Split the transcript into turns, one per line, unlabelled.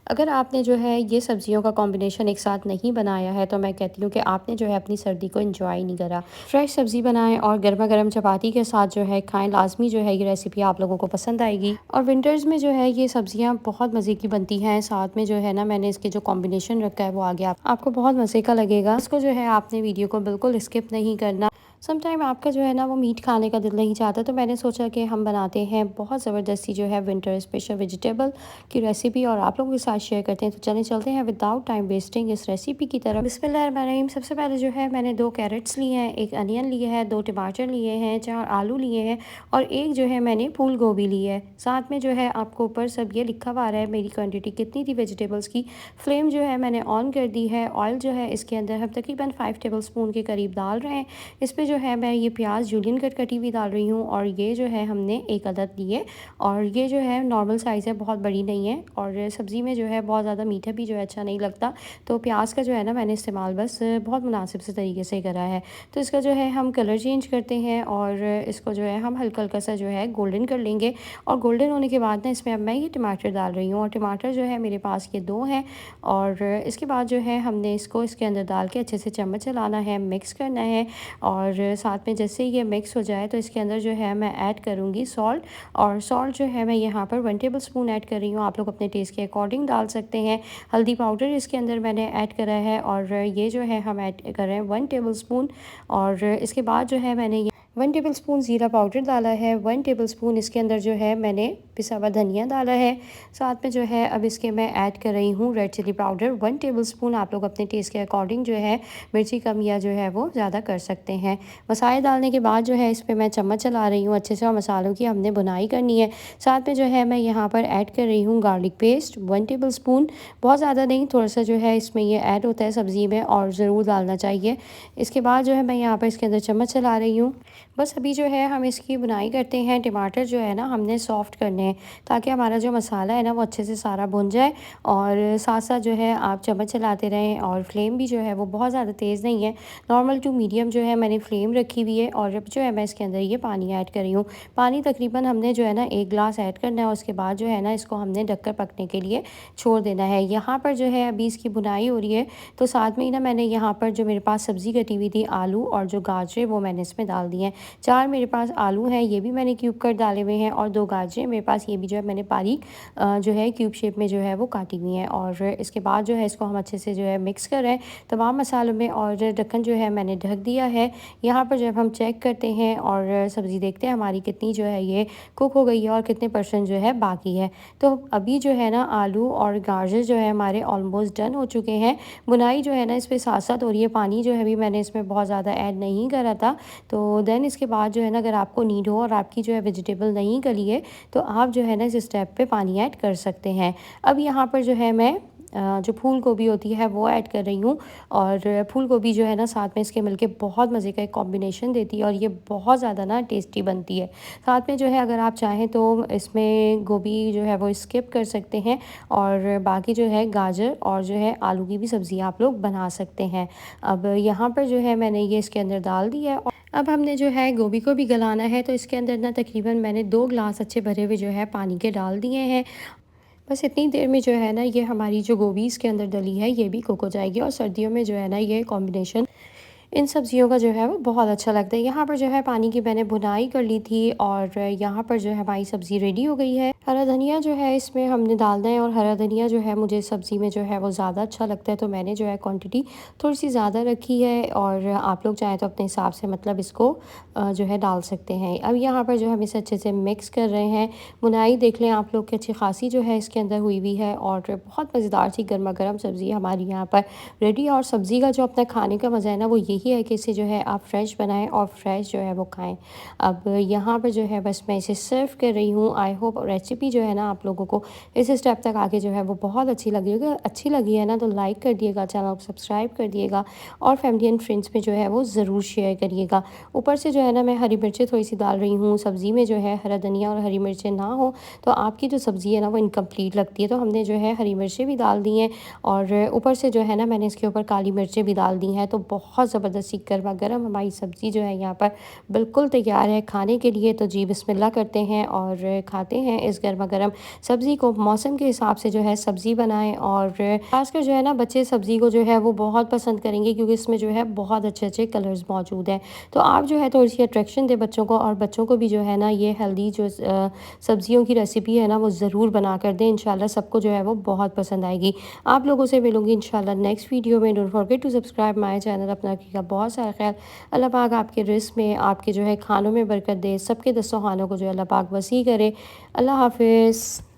अगर आपने जो है ये सब्जियों का कॉम्बिनेशन एक साथ नहीं बनाया है तो मैं कहती हूँ कि आपने जो है अपनी सर्दी को एंजॉय नहीं करा। फ्रेश सब्ज़ी बनाएं और गर्मा गर्म चपाती के साथ जो है खाएं, लाजमी जो है ये रेसिपी आप लोगों को पसंद आएगी। और विंटर्स में जो है ये सब्जियाँ बहुत मज़े की बनती हैं। साथ में जो है ना मैंने इसके जो कॉम्बिनेशन रखा है वो आगे आपको बहुत मज़े का लगेगा। इसको जो है आपने वीडियो को बिल्कुल स्किप नहीं करना। समटाइम आपका जो है ना वो मीट खाने का दिल नहीं चाहता, तो मैंने सोचा कि हम बनाते हैं बहुत ज़बरदस्ती जो है विंटर स्पेशल वेजिटेबल की रेसिपी और आप लोगों के साथ शेयर करते हैं। तो चलते हैं विदाउट टाइम वेस्टिंग इस रेसिपी की तरफ। बिस्मिल्लाहिर्रहमानिर्रहीम। सबसे पहले जो है मैंने 2 कैरेट्स लिए हैं, 1 अनियन लिया है, 2 टमाटर लिए हैं, 4 आलू लिए हैं और एक जो है मैंने फूल गोभी ली है। साथ में जो है आपको ऊपर सब ये लिखा हुआ है मेरी क्वांटिटी कितनी थी वेजिटेबल्स की। फ्लेम जो है मैंने ऑन कर दी है। ऑयल जो है इसके अंदर हम तकरीबन 5 टेबल स्पून के करीब डाल रहे हैं। इस पर जो है मैं ये प्याज जूलियन कट कटी हुई डाल रही हूँ और ये जो है हमने 1 अदद लिए और ये जो है नॉर्मल साइज़ है, बहुत बड़ी नहीं है। और सब्ज़ी में जो है बहुत ज़्यादा मीठा भी जो है अच्छा नहीं लगता, तो प्याज का जो है ना मैंने इस्तेमाल बस बहुत मुनासिब से तरीके से करा है। तो इसका जो है हम कलर चेंज करते हैं और इसको जो है हम हल्का हल्का सा जो है गोल्डन कर लेंगे। और गोल्डन होने के बाद ना इसमें अब मैं ये टमाटर डाल रही हूँ और टमाटर जो है मेरे पास ये 2 हैं। और इसके बाद जो है हमने इसको इसके अंदर डाल के अच्छे से चम्मच चलाना है, मिक्स करना है। और साथ में जैसे ये मिक्स हो जाए तो इसके अंदर जो है मैं ऐड करूँगी सॉल्ट। और सॉल्ट जो है मैं यहाँ पर 1 टेबल स्पून ऐड कर रही हूँ, आप लोग अपने टेस्ट के अकॉर्डिंग डाल सकते हैं। हल्दी पाउडर इसके अंदर मैंने ऐड करा है और ये जो है हम ऐड कर रहे हैं 1 टेबल स्पून। और इसके बाद जो है मैंने 1 टेबल स्पून ज़ीरा पाउडर डाला है, 1 टेबल स्पून इसके अंदर जो है मैंने पिसा हुआ धनिया डाला है। साथ में जो है अब इसके मैं ऐड कर रही हूँ red chilli powder 1 tablespoon. आप लोग अपने टेस्ट के अकॉर्डिंग जो है मिर्ची कम या जो है वो ज़्यादा कर सकते हैं। मसाले डालने के बाद जो है इस पर मैं चम्मच चला रही हूँ अच्छे से और मसालों की हमने बुनाई करनी है। साथ में जो है मैं यहाँ पर ऐड कर रही हूँ गार्लिक पेस्ट 1 टेबल स्पून, बहुत ज़्यादा नहीं, थोड़ा सा जो है इसमें ये ऐड होता है सब्ज़ी में और ज़रूर डालना चाहिए। इसके बाद जो है मैं यहाँ पर इसके अंदर चम्मच चला रही हूँ। बस अभी जो है हम इसकी बुनाई करते हैं। टमाटर जो है ना हमने सॉफ्ट करने हैं ताकि हमारा जो मसाला है ना वो अच्छे से सारा भुन जाए। और साथ साथ जो है आप चम्मच चलाते रहें और फ्लेम भी जो है वो बहुत ज़्यादा तेज़ नहीं है, नॉर्मल टू मीडियम जो है मैंने फ्लेम रखी हुई है। और अब जो है मैं इसके अंदर ये पानी ऐड कर रही हूँ। पानी तकरीबन हमने जो है ना 1 गिलास ऐड करना है। उसके बाद जो है ना इसको हमने ढककर पकने के लिए छोड़ देना है। यहाँ पर जो है अभी इसकी बुनाई हो रही है, तो साथ में ही ना मैंने यहाँ पर जो मेरे पास सब्ज़ी कटी हुई थी आलू और जो गाजरे वो मैंने इसमें डाल दी हैं। 4 मेरे पास आलू हैं, ये भी मैंने क्यूब कट डाले हुए हैं और 2 गाजरें मेरे पास, ये भी जो है मैंने बारीक जो है क्यूब शेप में जो है वो काटी हुई हैं। और इसके बाद जो है इसको हम अच्छे से जो है मिक्स कर रहे हैं तमाम मसालों में और ढक्कन जो है मैंने ढक दिया है। यहाँ पर जब हम चेक करते हैं और सब्ज़ी देखते हैं हमारी कितनी जो है ये कुक हो गई है और कितने परसेंट जो है बाकी है, तो अभी जो है ना आलू और गाजर जो है हमारे ऑलमोस्ट डन हो चुके हैं। बुनाई जो है ना इस पर साथ साथ हो रही है। पानी जो है अभी मैंने इसमें बहुत ज़्यादा ऐड नहीं करा था। तो देन इसके बाद जो है ना अगर आपको नीड हो और आपकी जो है वेजिटेबल नहीं गली है तो आप जो है ना इस स्टेप पे पानी ऐड कर सकते हैं। अब यहाँ पर जो है मैं जो फूल गोभी होती है वो ऐड कर रही हूँ। और फूल गोभी जो है ना साथ में इसके मिलके बहुत मज़े का एक कॉम्बिनेशन देती है और ये बहुत ज़्यादा ना टेस्टी बनती है। साथ में जो है अगर आप चाहें तो इसमें गोभी जो है वो स्किप कर सकते हैं और बाकी जो है गाजर और जो है आलू की भी सब्ज़ी आप लोग बना सकते हैं। अब यहाँ पर जो है मैंने ये इसके अंदर डाल दी है। अब हमने जो है गोभी को भी गलाना है, तो इसके अंदर ना तकरीबन मैंने 2 गिलास अच्छे भरे हुए जो है पानी के डाल दिए हैं। बस इतनी देर में जो है ना ये हमारी जो गोभी इसके अंदर डली है ये भी कुक हो जाएगी। और सर्दियों में जो है ना ये कॉम्बिनेशन इन सब्जियों का जो है वो बहुत अच्छा लगता है। यहाँ पर जो है पानी की मैंने भुनाई कर ली थी और यहाँ पर जो है हमारी सब्ज़ी रेडी हो गई है। हरा धनिया जो है इसमें हमने डालना है और हरा धनिया जो है मुझे सब्ज़ी में जो है वो ज़्यादा अच्छा लगता है, तो मैंने जो है क्वांटिटी थोड़ी सी ज़्यादा रखी है। और आप लोग चाहें तो अपने हिसाब से मतलब इसको जो है डाल सकते हैं। अब यहाँ पर जो हम इसे अच्छे से मिक्स कर रहे हैं। बुनाई देख लें आप लोग की अच्छी खासी जो है इसके अंदर हुई हुई है और बहुत मज़ेदार सी गर्मा गर्म सब्ज़ी हमारी यहाँ पर रेडी। और सब्ज़ी का जो अपना खाने का मज़ा है ना वो यही है कि इसे जो है आप फ्रेश बनाएं और फ्रेश जो है वो खाएं। अब यहाँ पर जो है बस मैं इसे सर्व कर रही हूँ। आई होप रेसिपी जो है ना आप लोगों को इस स्टेप तक आके जो है वो बहुत अच्छी लगी होगी। अच्छी लगी है ना तो लाइक कर दिएगा, चैनल को सब्सक्राइब कर दिएगा और फैमिली एंड फ्रेंड्स में जो है वो ज़रूर शेयर करिएगा। ऊपर से जो है ना मैं हरी मिर्चें थोड़ी सी डाल रही हूँ। सब्ज़ी में जो है हरा धनिया और हरी मिर्चें ना हो तो आपकी जो सब्ज़ी है ना वो इनकम्प्लीट लगती है, तो हमने जो है हरी मिर्चें भी डाल दी हैं और ऊपर से जो है ना मैंने इसके ऊपर काली मिर्चें भी डाल दी हैं। तो बहुत ज़बरदस्त ज़बरदस्ती गर्मा गर्म हमारी सब्ज़ी जो है यहाँ पर बिल्कुल तैयार है खाने के लिए। तो जी बिस्मिल्लाह करते हैं और खाते हैं इस गर्मा गर्म सब्ज़ी को। मौसम के हिसाब से जो है सब्ज़ी बनाएं और खासकर जो है ना बच्चे सब्ज़ी को जो है वो बहुत पसंद करेंगे, क्योंकि इसमें जो है बहुत अच्छे अच्छे कलर्स मौजूद हैं। तो आप जो है थोड़ी सी अट्रैक्शन दें बच्चों को, और बच्चों को भी जो है ना ये हेल्दी जो सब्जियों की रेसिपी है ना वो ज़रूर बना कर दें। इंशाल्लाह सबको जो है वो बहुत पसंद आएगी। आप लोगों से मिलूंगी इंशाल्लाह नेक्स्ट वीडियो में। Don't forget to subscribe my channel. अपना रखिएगा बहुत सारा ख्याल। अल्लाह पाक आपके रिस्क में, आपके जो है खानों में बरकत दे। सबके दस्तरखानों को जो है अल्लाह पाक वसी करे। अल्लाह हाफिज़।